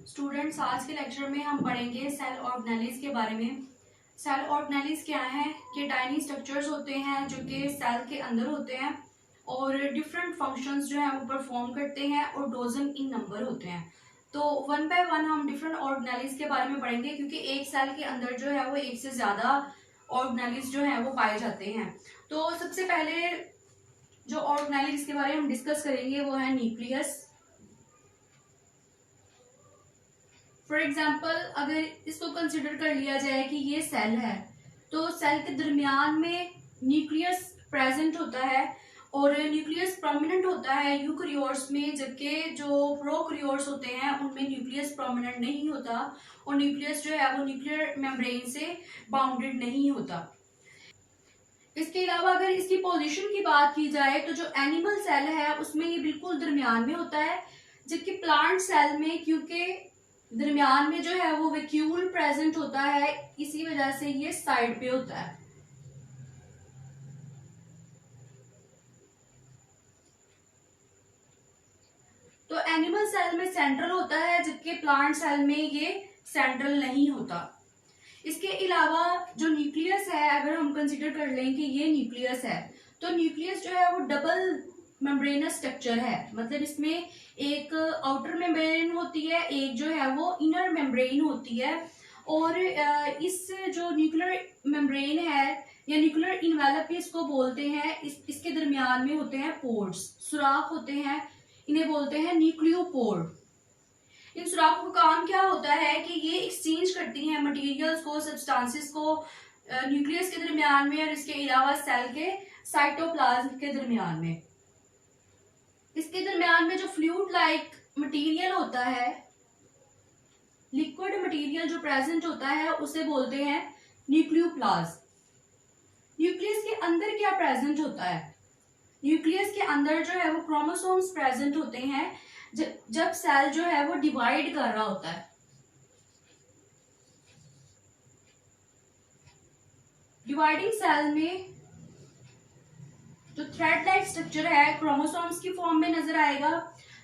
Students, आज के lecture में हम पढ़ेंगे सेल ऑर्गेनेलिज के बारे में। सेल ऑर्गेनेलिज क्या है? ये टाइनी स्ट्रक्चर्स होते हैं जो कि सेल के अंदर होते हैं और डिफरेंट फंक्शंस जो है वो परफॉर्म करते हैं और डोजन इन नंबर होते हैं। तो वन बाय वन हम डिफरेंट ऑर्गेनेलिज के बारे में पढ़ेंगे, क्योंकि एक सेल के अंदर जो है वो एक से ज्यादा ऑर्गेनेलिज जो है वो पाए जाते हैं। तो सबसे पहले जो ऑर्गेनेलिज के बारे में हम डिस्कस करेंगे वो है न्यूक्लियस। फॉर एग्जाम्पल, अगर इसको कंसिडर कर लिया जाए कि ये सेल है, तो सेल के दरमियान में न्यूक्लियस प्रेजेंट होता है और न्यूक्लियस प्रोमिनेंट होता है यूकैरियोट्स में, जबकि जो प्रोकैरियोट्स होते हैं उनमें न्यूक्लियस प्रोमिनेंट नहीं होता और न्यूक्लियस जो है वो न्यूक्लियर मेम्ब्रेन से बाउंडेड नहीं होता। इसके अलावा अगर इसकी पोजीशन की बात की जाए तो जो एनिमल सेल है उसमें ये बिल्कुल दरमियान में होता है, जबकि प्लांट सेल में क्योंकि दरमियान में जो है वो वैक्यूल प्रेजेंट होता है, इसी वजह से ये साइड पे होता है। तो एनिमल सेल में सेंट्रल होता है, जबकि प्लांट सेल में ये सेंट्रल नहीं होता। इसके अलावा जो न्यूक्लियस है, अगर हम कंसीडर कर लें कि ये न्यूक्लियस है, तो न्यूक्लियस जो है वो डबल मेम्ब्रेनस स्ट्रक्चर है, मतलब इसमें एक आउटर मेम्ब्रेन होती है, एक जो है वो इनर मेम्ब्रेन होती है। और इस जो न्यूक्लियर मेम्ब्रेन है या न्यूक्लियर इन्वेलप इसको बोलते हैं, इसके दरमियान में होते हैं पोर्स, सुराख होते हैं, इन्हें बोलते हैं न्यूक्लियोपोर। इन सुराखों का काम क्या होता है कि ये एक्सचेंज करती हैं मटेरियल्स को, सब्सटेंसेस को न्यूक्लियस के दरमियान में और इसके अलावा सेल के साइटोप्लाज्म के दरमियान में। इसके दरमियान में जो फ्लूइड लाइक मटेरियल होता है, लिक्विड मटेरियल जो प्रेजेंट होता है, उसे बोलते हैं न्यूक्लियोप्लाज्म। न्यूक्लियस के अंदर क्या प्रेजेंट होता है? न्यूक्लियस के अंदर जो है वो क्रोमोसोम्स प्रेजेंट होते हैं जब सेल जो है वो डिवाइड कर रहा होता है। डिवाइडिंग सेल में जो थ्रेड लाइक स्ट्रक्चर है क्रोमोसोम्स की फॉर्म में नजर आएगा,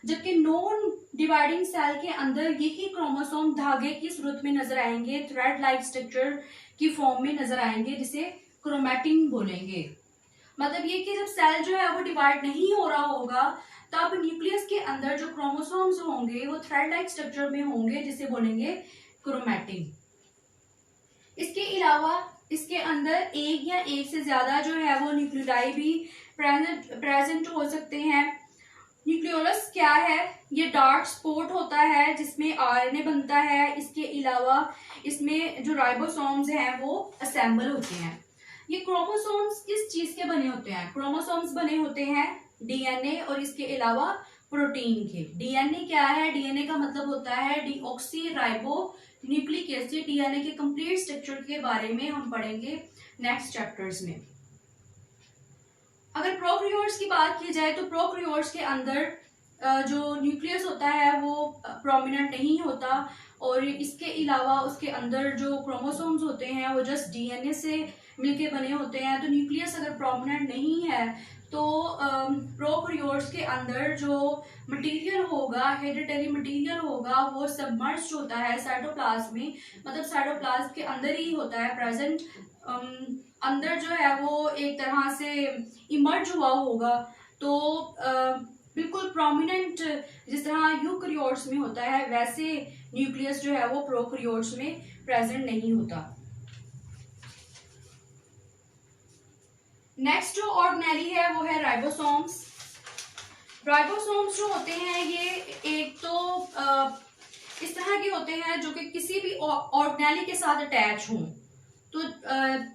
जबकि नॉन डिवाइडिंग सेल के अंदर यही क्रोमोसोम धागे की सूरत में नजर आएंगे, थ्रेड लाइक स्ट्रक्चर की फॉर्म में नजर आएंगे, जिसे क्रोमैटिन बोलेंगे। मतलब ये कि जब सेल जो है वो डिवाइड नहीं हो रहा होगा, तब न्यूक्लियस के अंदर जो क्रोमोसोम्स होंगे वो थ्रेड लाइक स्ट्रक्चर में होंगे, जिसे बोलेंगे क्रोमैटिन। इसके अलावा इसके अंदर एक या एक से ज्यादा जो है वो न्यूक्लियोटाइड भी प्रेजेंट हो सकते हैं। न्यूक्लियोलस क्या है? ये डार्क स्पॉट होता है जिसमें आरएनए बनता है। इसके अलावा इसमें जो राइबोसोम्स हैं वो असेंबल होते हैं। ये क्रोमोसोम्स किस चीज के बने होते हैं? क्रोमोसोम्स बने होते हैं डीएनए और इसके अलावा प्रोटीन के। डीएनए क्या है? डीएनए का मतलब होता है deoxy ribo nucleic acid. DNA के कंप्लीट स्ट्रक्चर के बारे में हम पढ़ेंगे नेक्स्ट चैप्टर्स में। अगर प्रोकैरियोट्स की बात की जाए तो प्रोकैरियोट्स के अंदर जो न्यूक्लियस होता है वो प्रोमिनेंट नहीं होता और इसके अलावा उसके अंदर जो क्रोमोसोम्स होते हैं वो जस्ट डीएनए से मिलके बने होते हैं। तो न्यूक्लियस अगर प्रोमिनेंट नहीं है तो प्रोकैरियोट्स के अंदर जो मटेरियल होगा, हेरिडिटरी मटेरियल होगा, वो सबमर्ज्ड होता है साइटोप्लाज्म में, मतलब साइटोप्लाज्म के अंदर ही होता है प्रेजेंट। अंदर जो है वो एक तरह से इमर्ज हुआ होगा। तो बिल्कुल प्रोमिनेंट जिस तरह यूकैरियोट्स में होता है, वैसे न्यूक्लियस जो है वो प्रोकैरियोट्स में प्रेजेंट नहीं होता। नेक्स्ट जो ऑर्गेनेली है वो है राइबोसोम्स। राइबोसोम्स जो होते हैं ये एक तो इस तरह के होते हैं जो कि किसी भी ऑर्गेनेली के साथ अटैच हों। तो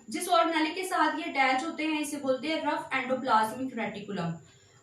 जिस ऑर्गेनेली के साथ ये अटैच होते हैं इसे बोलते हैं रफ एंडोप्लाज्मिक रेटिकुलम।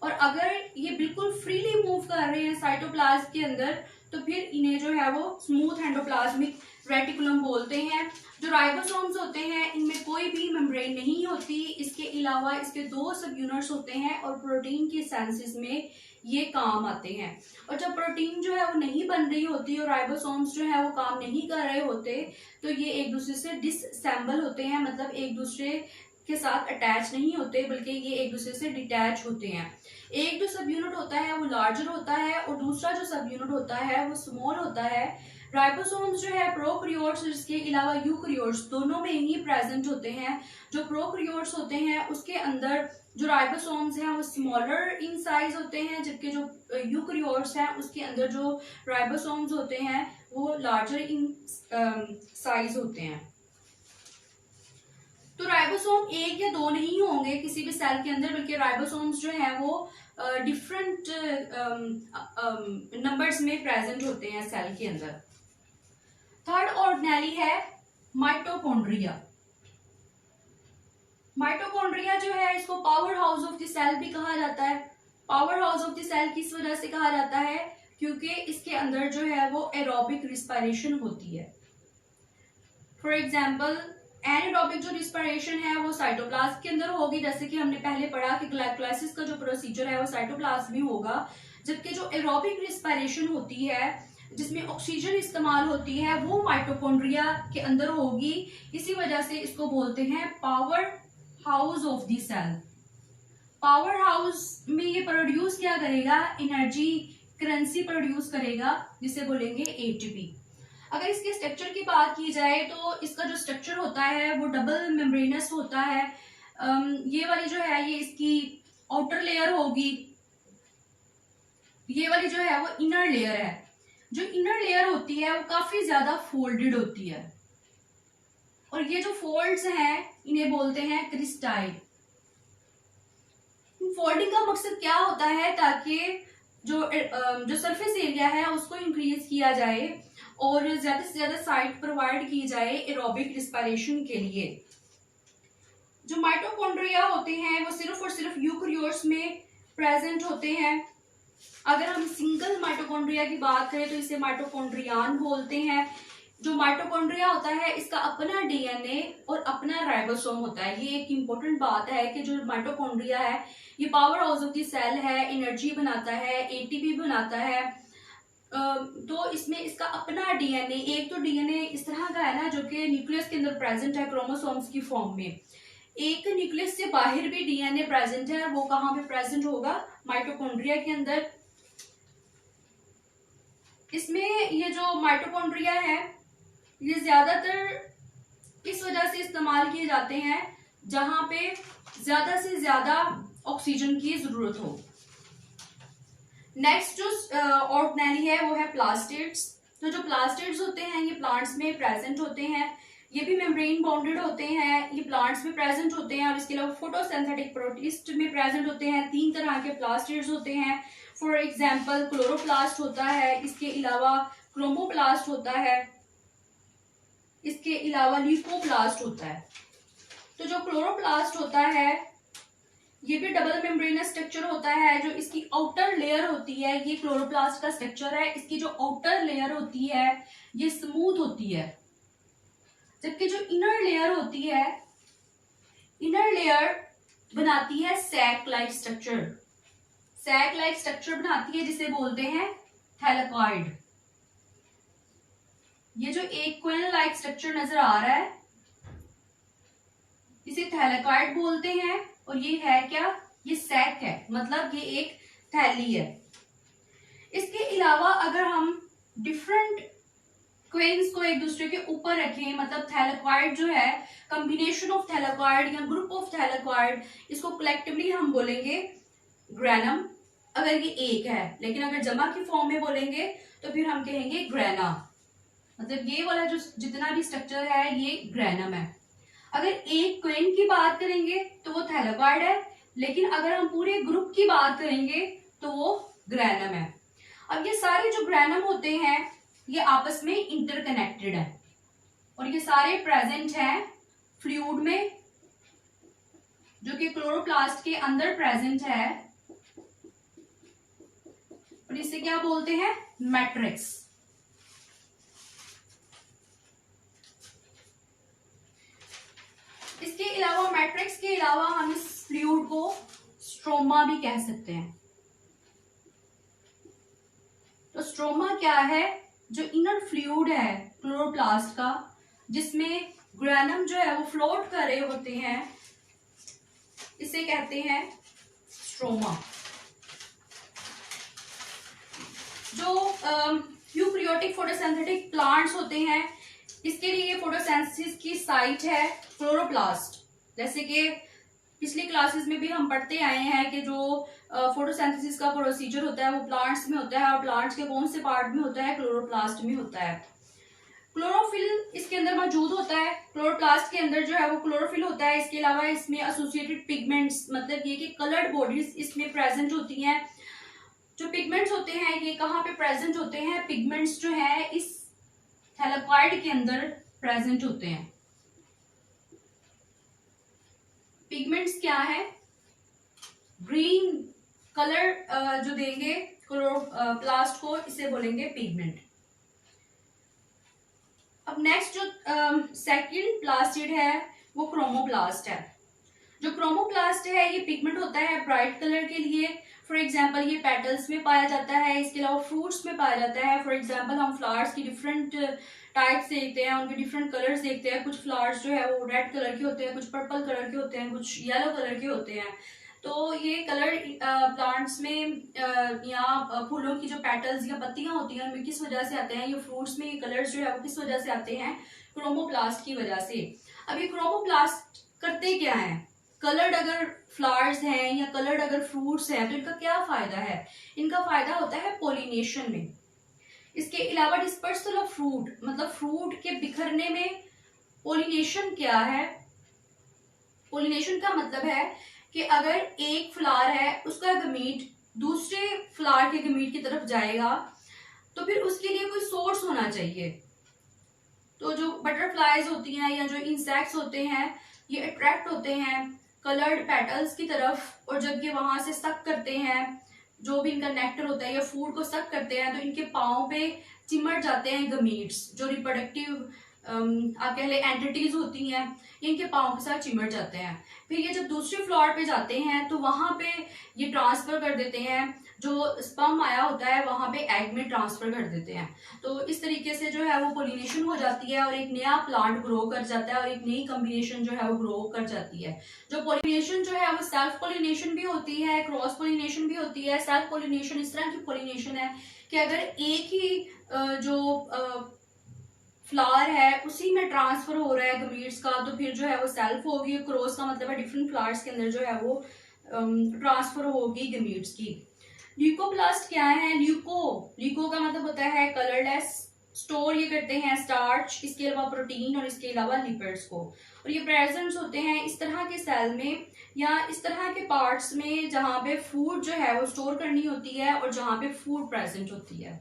और अगर ये बिल्कुल फ्रीली मूव कर रहे हैं साइटोप्लाज्म के अंदर तो फिर इन्हें जो है वो स्मूथ एंडोप्लाज्मिक रेटिकुलम बोलते हैं। जो राइबोसोम्स होते हैं इनमें कोई भी मेम्ब्रेन नहीं होती। इसके अलावा इसके दो सब यूनिट्स होते हैं और प्रोटीन के सेंसेस में ये काम आते हैं। और जब प्रोटीन जो है वो नहीं बन रही होती और राइबोसोम्स जो है वो काम नहीं कर रहे होते तो ये एक दूसरे से डिसअसेंबल होते हैं, मतलब एक दूसरे के साथ अटैच नहीं होते बल्कि ये एक दूसरे से डिटैच होते हैं। एक जो सब यूनिट होता है वो लार्जर होता है और दूसरा जो सब यूनिट होता है वो स्मॉल होता है। राइबोसोम्स जो है प्रोकैरियोट्स इसके अलावा यूकैरियोट्स दोनों में ही प्रेजेंट होते हैं। जो प्रोकैरियोट्स होते हैं उसके अंदर जो राइबोसोम्स हैं वो स्मॉलर इन साइज होते हैं, जबकि जो यूकैरियोट्स हैं उसके अंदर जो राइबोसोम्स होते हैं वो लार्जर इन साइज होते हैं। तो राइबोसोम एक या दो नहीं होंगे किसी भी सेल के अंदर, बल्कि राइबोसोम्स जो है वो डिफरेंट नंबर्स में प्रेजेंट होते हैं सेल के अंदर। थर्ड ऑर्गेनेली है माइटोकॉन्ड्रिया। माइटोकॉन्ड्रिया जो है इसको power house of the cell भी कहा जाता है। Power house of the cell किस वजह से कहा जाता है, क्योंकि इसके अंदर जो है वो एरोबिक रिस्पायरेशन होती है। फॉर एग्जाम्पल एनारोबिक जो रिस्पायरेशन है वो साइटोप्लाज्म के अंदर होगी, जैसे कि हमने पहले पढ़ा कि ग्लाइकोलाइसिस का जो प्रोसीजर है वो साइटोप्लाज्म में होगा, जबकि जो एरोबिक रिस्पायरेशन होती है जिसमें ऑक्सीजन इस्तेमाल होती है वो माइटोकॉन्ड्रिया के अंदर होगी। इसी वजह से इसको बोलते हैं power house of the cell. Power house में ये प्रोड्यूस क्या करेगा, एनर्जी करेंसी प्रोड्यूस करेगा, जिसे बोलेंगे एटीपी। अगर इसके स्ट्रक्चर की बात की जाए तो इसका जो स्ट्रक्चर होता है वो डबल मेम्ब्रेनस होता है। ये वाली जो है ये इसकी आउटर लेयर होगी, ये वाली जो है वो इनर लेयर है। जो इनर लेयर होती है वो काफी ज्यादा फोल्डेड होती है, और ये जो फोल्ड्स हैं इन्हें बोलते हैं क्रिस्टाइल। फोल्डिंग का मकसद क्या होता है, ताकि जो सरफेस एरिया है उसको इंक्रीज किया जाए और ज्यादा से ज्यादा साइट प्रोवाइड की जाए एरोबिक रिस्पायरेशन के लिए। जो माइटोकॉन्ड्रिया होते हैं वो सिर्फ और सिर्फ यूकैरियोट्स में प्रेजेंट होते हैं। अगर हम सिंगल माइटोकॉन्ड्रिया की बात करें तो इसे माइटोकॉन्ड्रियान बोलते हैं। जो माइटोकॉन्ड्रिया होता है इसका अपना डीएनए और अपना राइबोसोम होता है। ये एक इम्पोर्टेंट बात है कि जो माइटोकॉन्ड्रिया है ये power house of the cell है, एनर्जी बनाता है, एटीपी बनाता है। तो इसमें इसका अपना डीएनए, एक तो डीएनए इस तरह का है ना जो कि न्यूक्लियस के अंदर प्रेजेंट है क्रोमोसोम्स की फॉर्म में। एक न्यूक्लियस से बाहर भी डीएनए प्रेजेंट है, वो कहाँ पे प्रेजेंट होगा, माइटोकॉन्ड्रिया के अंदर। इसमें ये जो माइटोकॉन्ड्रिया है ये ज्यादातर इस वजह से इस्तेमाल किए जाते हैं जहां पे ज्यादा से ज्यादा ऑक्सीजन की जरूरत हो। नेक्स्ट जो ऑर्गेनेली है वो है प्लास्टिड्स। तो जो प्लास्टिड्स होते हैं ये प्लांट्स में प्रेजेंट होते हैं, ये भी मेम्ब्रेन बाउंडेड होते हैं, ये प्लांट्स में प्रेजेंट होते हैं, और इसके अलावा फोटोसिंथेटिक प्रोटिस्ट में प्रेजेंट होते हैं। 3 तरह के प्लास्टिड्स होते हैं। फॉर एग्जाम्पल क्लोरोप्लास्ट होता है, इसके अलावा क्रोमोप्लास्ट होता है, इसके अलावा ल्यूकोप्लास्ट होता है। तो जो क्लोरोप्लास्ट होता है ये भी डबल मेम्ब्रेनस स्ट्रक्चर होता है। जो इसकी आउटर लेयर होती है ये क्लोरोप्लास्ट का स्ट्रक्चर है। इसकी जो आउटर लेयर होती है ये स्मूथ होती है, जबकि जो इनर लेयर होती है, इनर लेयर बनाती है sac like structure. Sac like structure बनाती है जिसे बोलते हैं थैलेकॉइड। ये जो एक कोइन लाइक स्ट्रक्चर नजर आ रहा है इसे थैलेकॉइड बोलते हैं, और ये है क्या, ये सैक है, मतलब ये एक थैली है। इसके अलावा अगर हम डिफरेंट क्वेन्स को एक दूसरे के ऊपर रखें, मतलब थैलेकॉइड जो है कॉम्बिनेशन ऑफ थैलेकॉइड या ग्रुप ऑफ थैलेकॉइड, इसको कलेक्टिवली हम बोलेंगे ग्रैनम अगर ये एक है। लेकिन अगर जमा की फॉर्म में बोलेंगे तो फिर हम कहेंगे ग्रैना, मतलब ये वाला जो जितना भी स्ट्रक्चर है ये ग्रैनम है। अगर एक क्वेन की बात करेंगे तो वो थैलेकॉइड है, लेकिन अगर हम पूरे ग्रुप की बात करेंगे तो वो ग्रैनम है। अब ये सारे जो ग्रैनम होते हैं ये आपस में इंटरकनेक्टेड है, और ये सारे प्रेजेंट हैं फ्लूइड में जो कि क्लोरोप्लास्ट के अंदर प्रेजेंट है, और इसे क्या बोलते हैं, मैट्रिक्स। इसके अलावा मैट्रिक्स के अलावा हम इस फ्लूइड को स्ट्रोमा भी कह सकते हैं। तो स्ट्रोमा क्या है, जो इनर फ्लूइड है क्लोरोप्लास्ट का जिसमें ग्रैनम जो है वो फ्लोट कर रहे होते हैं, इसे कहते हैं स्ट्रोमा। जो यूकैरियोटिक एबियोटिक फोटोसिंथेटिक प्लांट्स होते हैं, इसके लिए फोटोसिंथेसिस की साइट है क्लोरोप्लास्ट। जैसे कि पिछली क्लासेस में भी हम पढ़ते आए हैं कि जो फोटोसिंथेसिस का प्रोसीजर होता है वो प्लांट्स में होता है, और प्लांट्स के कौन से पार्ट में होता है, क्लोरोप्लास्ट में होता है। क्लोरोफिल इसके अंदर मौजूद होता है, क्लोरोप्लास्ट के अंदर जो है वो क्लोरोफिल होता है। इसके अलावा इसमें एसोसिएटेड पिगमेंट्स, मतलब ये कि कलर्ड बॉडीज इसमें प्रेजेंट होती हैं। जो पिगमेंट्स होते हैं ये कहाँ पे प्रेजेंट होते हैं, पिगमेंट्स जो है इस थैलेकॉइड के अंदर प्रेजेंट होते हैं। पिगमेंट्स क्या है, ग्रीन कलर जो देंगे क्लोरोप्लास्ट को, इसे बोलेंगे पिगमेंट। अब नेक्स्ट जो सेकंड प्लास्टिड है वो क्रोमोप्लास्ट है। जो क्रोमोप्लास्ट है ये पिगमेंट होता है ब्राइट कलर के लिए। फॉर एग्जांपल ये पेटल्स में पाया जाता है, इसके अलावा फ्रूट्स में पाया जाता है। फॉर एग्जांपल हम फ्लावर्स की डिफरेंट टाइप्स देखते हैं, उनके डिफरेंट कलर्स देखते हैं। कुछ फ्लावर्स जो है वो रेड कलर के होते हैं, कुछ पर्पल कलर के होते हैं, कुछ येलो कलर के होते हैं। तो ये कलर प्लांट्स में या फूलों की जो पेटल्स या पत्तियां होती हैं उनमें किस वजह से आते हैं, ये फ्रूट्स में ये कलर्स जो है वो किस वजह से आते हैं, क्रोमोप्लास्ट की वजह से। अब ये क्रोमोप्लास्ट करते क्या है, कलर्ड अगर फ्लावर्स हैं या कलर्ड अगर फ्रूट्स हैं तो इनका क्या फायदा है, इनका फायदा होता है पोलिनेशन में। इसके अलावा डिस्पर्सल ऑफ फ्रूट, मतलब फ्रूट के बिखरने में। पोलिनेशन क्या है, पोलिनेशन का मतलब है कि अगर एक फ्लावर है उसका गमीट दूसरे फ्लावर के गमीट की तरफ जाएगा तो फिर उसके लिए कोई सोर्स होना चाहिए। तो जो बटरफ्लाईज होती हैं या जो इंसेक्ट्स होते हैं ये अट्रैक्ट होते हैं कलर्ड पेटल्स की तरफ, और जब ये वहां से सक करते हैं जो भी इनका नेक्टर होता है या फूड को सक करते हैं तो इनके पाँव पे चिमट जाते हैं गमीट्स, जो रिप्रोडक्टिव आप कह ले एंटिटीज होती हैं, इनके पाँव के साथ चिमट जाते हैं। फिर ये जब दूसरे फ्लोर पे जाते हैं तो वहां पे ये ट्रांसफर कर देते हैं, जो स्पर्म आया होता है वहां पे एग में ट्रांसफर कर देते हैं। तो इस तरीके से जो है वो पोलिनेशन हो जाती है और एक नया प्लांट ग्रो कर जाता है और एक नई कॉम्बिनेशन जो है वो ग्रो कर जाती है। जो पोलिनेशन जो है वो सेल्फ पोलिनेशन भी होती है, क्रॉस पोलिनेशन भी होती है। सेल्फ पोलिनेशन इस तरह की पोलिनेशन है कि अगर एक ही जो फ्लावर है उसी में ट्रांसफर हो रहा है गमीट्स का तो फिर जो है वो सेल्फ होगी। क्रॉस का मतलब है डिफरेंट फ्लावर्स के अंदर जो है वो ट्रांसफर होगी गमीट्स की। ल्यूकोप्लास्ट क्या है, ल्यूको का मतलब होता है कलरलेस, स्टोर ये करते हैं स्टार्च, इसके अलावा प्रोटीन और इसके अलावा लिपिड्स को, और ये प्रेजेंट होते हैं इस तरह के सेल में या इस तरह के पार्ट्स में जहां पे फूड जो है वो स्टोर करनी होती है और जहां पे फूड प्रेजेंट होती है।